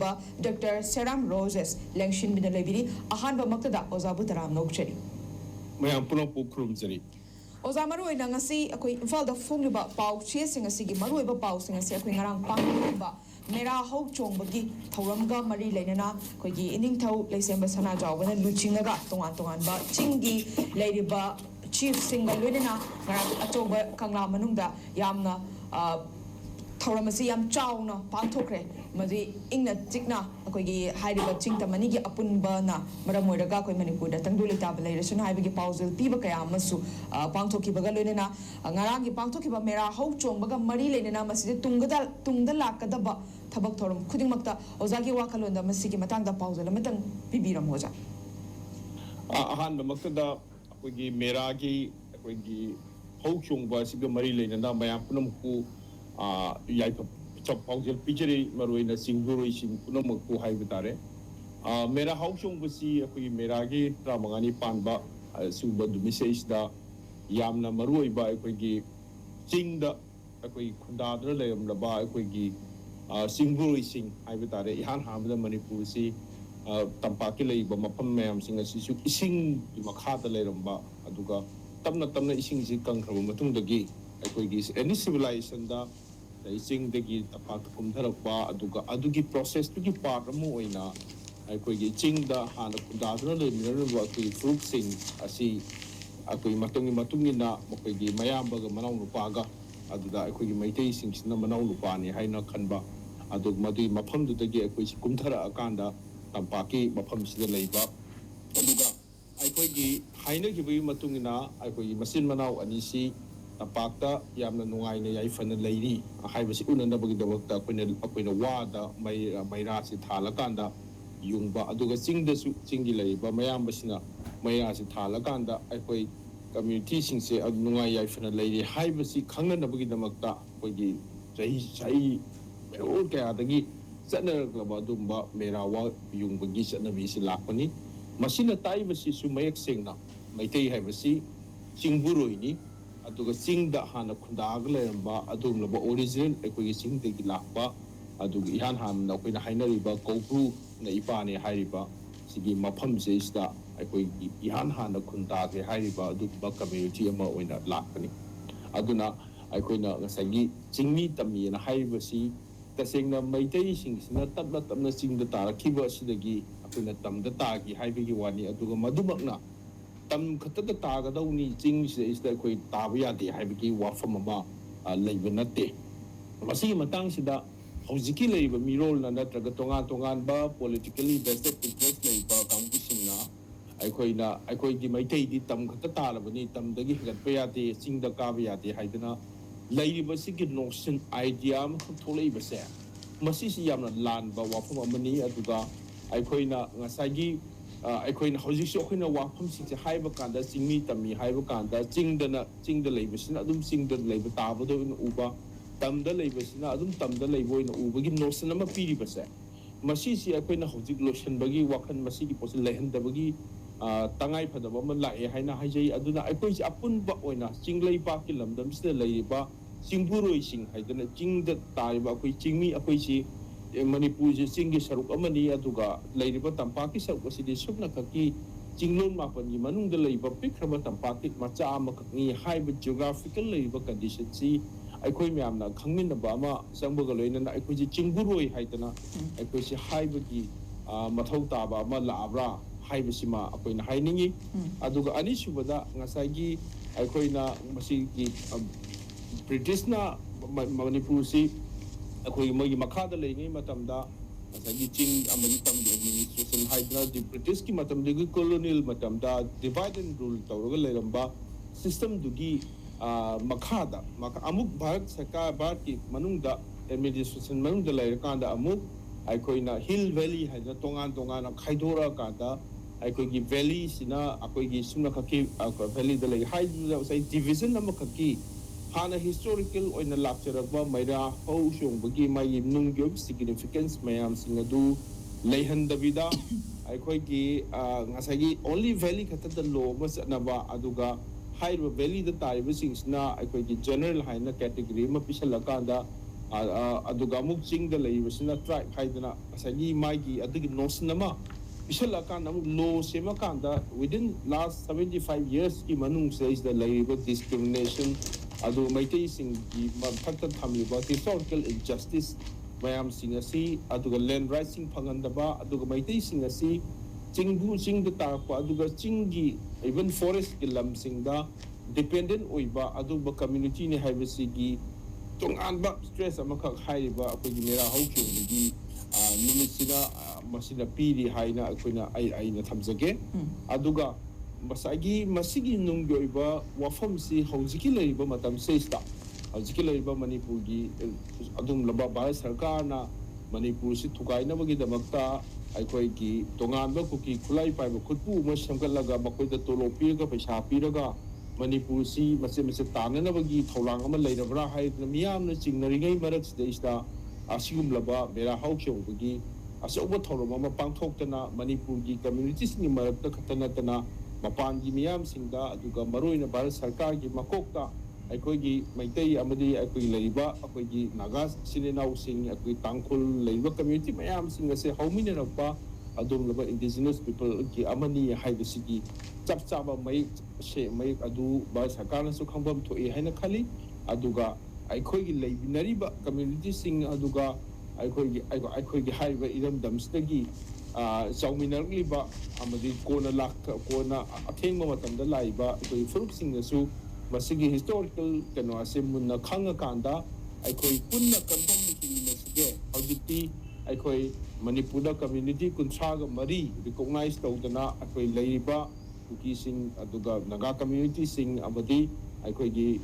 Dr. Seram Roses Lengshin Binalebiri Ahanba Maktada Ozabu Taram Nokcheri. Mayam Puno Pukrum Zeri. Ozamaru Nangasi, Infal the Fungiba Pau, chasing a sigi, Maruba Pau, sing a second around Pangba, MERA HOU CHONGBA, Tauranga, Marie Lenana, Kogi, Inning Lesemba Sanaja, when a Luchinga, Tonganba, Chingi, Lady Ba, Chief Singer Lunina, Atoba, Kangla Manunda, Yamna, Tauramasi Yam Chowna, Pantokre, Madi Ingna Tigna, Akogi, Haidiba Chinta Manigi Apunbana, Maramodaga, Manipur, Tanguli Tabla, Sunai Pausel, Pibakaya Masu, Pantoki Bagaluna, Naragi Pantoki MERA HOU CHONGBA, Marie Lenina, Masi Tungda Lakadaba, Tabaktorum, Kudimata, Ozagi wakhalon, the Masiki Matanga Pausel, Matan Bibira Moza. Ahan the Makada, Akogi Meragi, Akogi HOU CHONGBA, Siga Marie Lenina, Mayapunum who. Yaipa chop pausel picture maruina singuru isin puno magpu haibitare MERA HOU CHONGBA si akoi meragi tramangani panba suba dumiseis da yamna maruiba akoi gi chingda akoi khundadra leyam laba akoi gi singuru isin haibitare ihan hamda Manipur si tampaki leiba mapam mayam singa sisu ising di makhada leyramba aduga tamna ising si kangkhaba matungdagi akoi gi any civilization da ising dagi tapak kumtharakpa adugi process tugi part amu oina akoi gi chingda hana kundadra le mineral akoi fruit sing asi akoi matungi na akoi gi mayamba ga manaw nupaga aduda akoi gi maitei sing sina manaw nupani haina khanba adug madui mafam du dagi akoi si kumthara akanda tampaki mafam sida leiba aduga akoi gi haina gi bi matungina akoi gi masin manaw anisi Tapakta yamna nungai na yaifana leiri haibasi unanabagi dawakta akoina wada mayra si thalakanda yungba aduga chingda su chingi leiba mayambasina mayra si thalakanda akoi community singse nungai yaifana leiri haibasi khanganabagi damakta akoigi chai merol kaya dagi chanaraglaba dumba mera wa yungbagi chanabi si lakpani masina taibasi su mayak sengna maitei haibasi chingburoini aduga singda hana khundagleramba adumlaba original ekoi singdagi lakpa aduga ihan hanna koina hainariba kopru na ipane hairiba sigi mafam seista ekoi ihan hana khundage hairiba aduba community ama oina lakani aduna aikoina ngasagi chingmi tammi na haibasi tasengna maitei singsina tabna singda tarakhiba sidagi akoina tamda tagi haibigi wani aduga madumakna tam khatada tagadawni ching is koi tabya de haibiki wafama leiba nate masi matang sida hojiki leiba mirol na natraga tongan ba politically vested interest leiba kangusingna aikoi gi maitei di tam khata talabani tam dagi higatpa yate chingda kaba yate haidana leiba sigi notion idea ma tholei base masi si yamna lan ba wafama mani aduga aikoina ngasagi aikoina hojiksi okhina wafam singse haiba kanda chingmi tammi haiba kanda chingda leibasina adum chingda leiba tabado in uba tamda leibasina adum tamda leibo in ubagi notion ama piri base masi si aikoina hojik lotion bagi wakhan masi ki pos lehendabagi tangai phadaba ma lae haina haijai aduna aikoi si apun ba oina chinglei ba ki lamdam sida leiba chingburoi sing haidana chingda taiba akoi chingmi akoi si Manipur singi saruk amani aduga leiriba tampaki saruk asidi subna kaki jinglon mapani manungda leiba pikraba tampaki macha amakni haiba geographical leiba condition si aikoi myamna khangminaba ama sangbaga loinana aikoi ji chingburoi haidana aikoi si haiba gi mathau taba ama labra haiba sima akoina hainingi aduga ani subada ngasagi aikoina masi gi British na Manipur si akoi mogi makhada leingi matamda asagi ching amani tamdi administration haidna di British ki matamdi gi colonial matamda divide and rule tawraga leiramba system dugi makhada amuk bharat sarkar bharat ki manungda administration manungda leirkanda amuk aikoina hill valley haidna tongan khaidora kanda aikoi gi valley sina akoi gi sumna khaki valley da lei haidna sai division amakaki hana historical oina lakcharaba MERA HOU CHONGBA mai nungi significance mayam singadu leihandabida aikoi gi ngasagi only valley khatada lo masnaba aduga high valley da taiba singsna aikoi gi general haina category ma pisalakanda aduga amuk chingda leibasina tribe haidana asagi maigi adigi nosinama isalakan amuk law sema kanda within last 75 years ki manung says the labor discrimination adu maitai sing ki mathakta thamliba historical injustice mayam sing asi aduga land rights sing phangandaba aduga maitai sing asi chingbu chingda takpa aduga chingi even forest ki lam singda dependent oiba aduba community ni haibasigi tonganba stress amakak haiba akogi mera hau chongbagi numisina masina piri haina akoina aina thamjage aduga masagi masigi nungi oiba wafam si haujiki leiba matam seista haujiki leiba manipur gi adum laba bharat sarkar na manipur si thukaina bagi damakta aikoi gi tonganba kuki khulai paiba khutpu ma samgalaga makoida tolo piraga paisa piraga manipur si mase tanana bagi tholang ama leirabra hai miyamna chingnarigai marak sidaista asigum laba mera hau chongbagi asoba thoroma ma pangthoktana manipur gi communities ni marakta khatana tana mapan gi miyam singda aduga maroina bharat sarkar gi makokta aikoi gi maitai amadi aikoi leiba akoi gi naga sinenau sing akoi tangkhul leiba community mayam singa se haumina rakpa adum laba indigenous people ki amani haibasigi chap chaba mai she mai adu ba sarkarna su khambam thoi haina khali aduga aikoi gi leibinariba community sing aduga aikoi gi haiba iram damstagi chauminarliba amadi kona lak kona athengma matamda laiba aikoi furup singnasu masigi historical kano asemunna khanga kanda aikoi punna kampam mikina sige hojiti aikoi manipur community kunsaga mari recognize tawdana aikoi leiba kuki sing aduga naga community sing amadi aikoi gi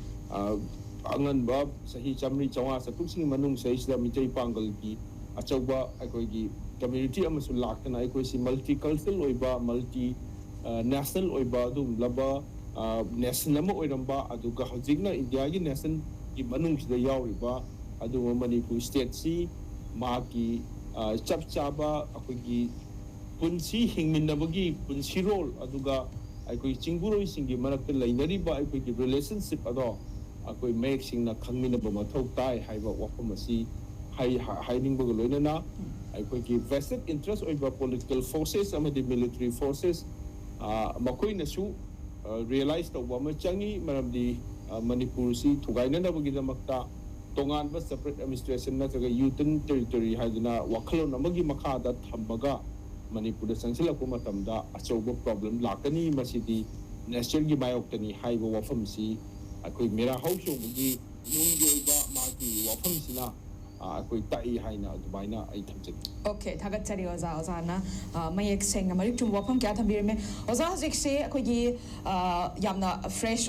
angan ba sahi chamri chawa satuk sing manung saisda mitai pangal gi achauba aikoi gi community amasu laktana aikoi si multicultural oiba multi national oiba dum laba national ama oiramba aduga hojikna india gi nation gi manung sida yauriba aduga manipur state si ma ki chap chaba akogi punsi hingminabagi punsi role aduga aikoi chingburo singi marakta lainariba aikoi gi relationship ado akoi make singna khangminaba mathau tai haiba wafam asi hiding baga loinana aikoi gi vested interest oiba political forces amadi military forces makoi nasu realize to wama changi maramdi manipur si thugaina nabagi damakta tongan ba separate administration na jaga union territory haiduna wakhalon amagi makhada thambaga manipur da sangsila ko matamda achauba problem lakani masidi national gi mayoktani haiba wafam si akoi mera hau chongbagi nungi ba magi wafam sina akoi tai haina adubaina ai thamjin okay thagat chari oza na mayek seng marik chum wafam kya thambirme oza hojik se akoi gi yamna fresh